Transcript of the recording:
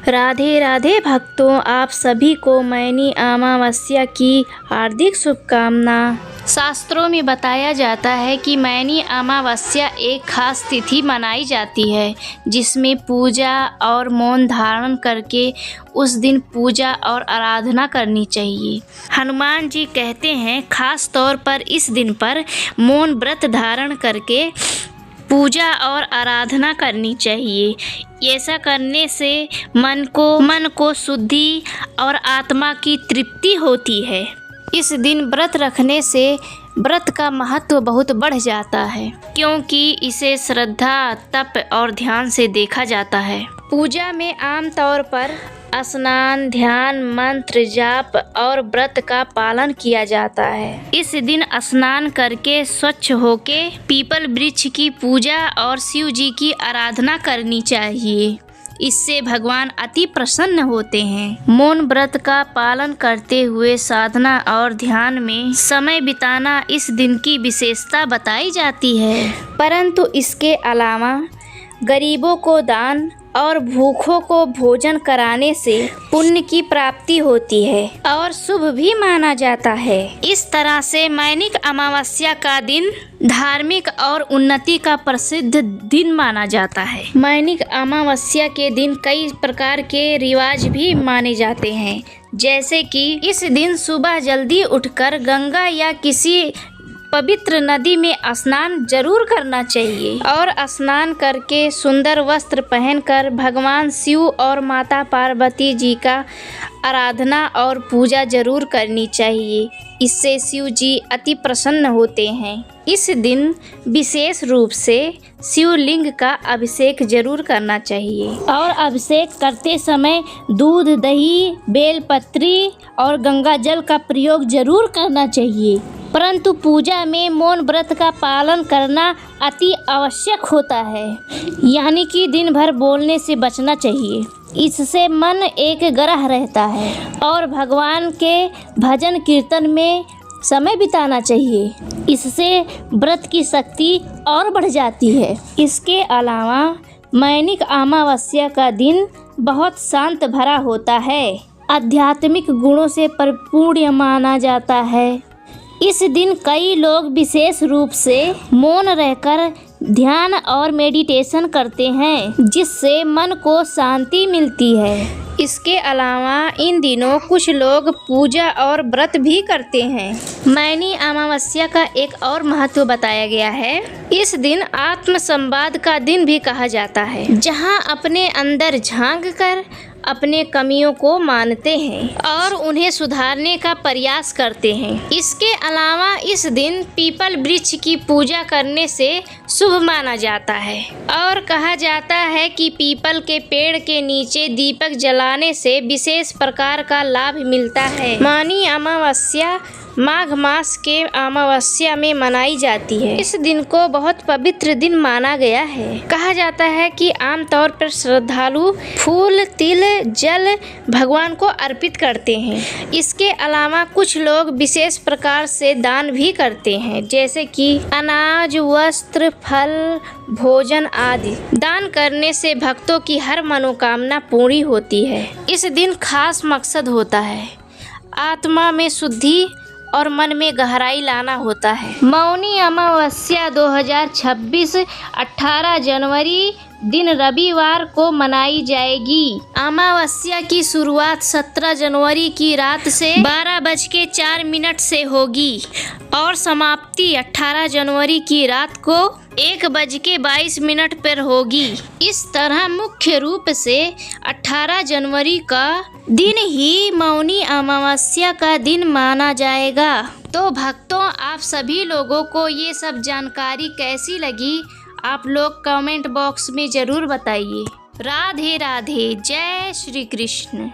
राधे राधे भक्तों, आप सभी को मैनी अमावस्या की हार्दिक शुभकामना। शास्त्रों में बताया जाता है कि मैनी अमावस्या एक खास तिथि मनाई जाती है जिसमें पूजा और मौन धारण करके उस दिन पूजा और आराधना करनी चाहिए। हनुमान जी कहते हैं खास तौर पर इस दिन पर मौन व्रत धारण करके पूजा और आराधना करनी चाहिए। ऐसा करने से मन को शुद्धि और आत्मा की तृप्ति होती है। इस दिन व्रत रखने से व्रत का महत्व बहुत बढ़ जाता है क्योंकि इसे श्रद्धा, तप और ध्यान से देखा जाता है। पूजा में आमतौर पर स्नान, ध्यान, मंत्र जाप और व्रत का पालन किया जाता है। इस दिन स्नान करके स्वच्छ होके पीपल वृक्ष की पूजा और शिव जी की आराधना करनी चाहिए। इससे भगवान अति प्रसन्न होते हैं। मौन व्रत का पालन करते हुए साधना और ध्यान में समय बिताना इस दिन की विशेषता बताई जाती है। परंतु इसके अलावा गरीबों को दान और भूखों को भोजन कराने से पुण्य की प्राप्ति होती है और शुभ भी माना जाता है। इस तरह से मैनिक अमावस्या का दिन धार्मिक और उन्नति का प्रसिद्ध दिन माना जाता है। मैनिक अमावस्या के दिन कई प्रकार के रिवाज भी माने जाते हैं, जैसे कि इस दिन सुबह जल्दी उठकर गंगा या किसी पवित्र नदी में स्नान जरूर करना चाहिए और स्नान करके सुंदर वस्त्र पहनकर भगवान शिव और माता पार्वती जी का आराधना और पूजा जरूर करनी चाहिए। इससे शिव जी अति प्रसन्न होते हैं। इस दिन विशेष रूप से शिवलिंग का अभिषेक जरूर करना चाहिए और अभिषेक करते समय दूध, दही, बेलपत्री और गंगा जल का प्रयोग जरूर करना चाहिए। परंतु पूजा में मौन व्रत का पालन करना अति आवश्यक होता है, यानी कि दिन भर बोलने से बचना चाहिए। इससे मन एक ग्रह रहता है और भगवान के भजन कीर्तन में समय बिताना चाहिए। इससे व्रत की शक्ति और बढ़ जाती है। इसके अलावा मैनिक अमावस्या का दिन बहुत शांत भरा होता है, आध्यात्मिक गुणों से परिपूर्ण माना जाता है। इस दिन कई लोग विशेष रूप से मौन रहकर ध्यान और मेडिटेशन करते हैं, जिससे मन को शांति मिलती है। इसके अलावा इन दिनों कुछ लोग पूजा और व्रत भी करते हैं। मैनी अमावस्या का एक और महत्व बताया गया है। इस दिन आत्म संवाद का दिन भी कहा जाता है, जहां अपने अंदर झांक कर अपने कमियों को मानते हैं और उन्हें सुधारने का प्रयास करते हैं। इसके अलावा इस दिन पीपल वृक्ष की पूजा करने से शुभ माना जाता है और कहा जाता है कि पीपल के पेड़ के नीचे दीपक जलाने से विशेष प्रकार का लाभ मिलता है। मैनी अमावस्या माघ मास के अमावस्या में मनाई जाती है। इस दिन को बहुत पवित्र दिन माना गया है। कहा जाता है कि आमतौर पर श्रद्धालु फूल, तिल, जल भगवान को अर्पित करते हैं। इसके अलावा कुछ लोग विशेष प्रकार से दान भी करते हैं, जैसे कि अनाज, वस्त्र, फल, भोजन आदि। दान करने से भक्तों की हर मनोकामना पूरी होती है। इस दिन खास मकसद होता है आत्मा में शुद्धि और मन में गहराई लाना होता है। मौनी अमावस्या 2026 18 जनवरी दिन रविवार को मनाई जाएगी। अमावस्या की शुरुआत 17 जनवरी की रात से 12:04 से होगी और समाप्ति 18 जनवरी की रात को 1:22 पर होगी। इस तरह मुख्य रूप से 18 जनवरी का दिन ही मौनी अमावस्या का दिन माना जाएगा। तो भक्तों, आप सभी लोगों को ये सब जानकारी कैसी लगी, आप लोग कमेंट बॉक्स में ज़रूर बताइए। राधे राधे, जय श्री कृष्ण।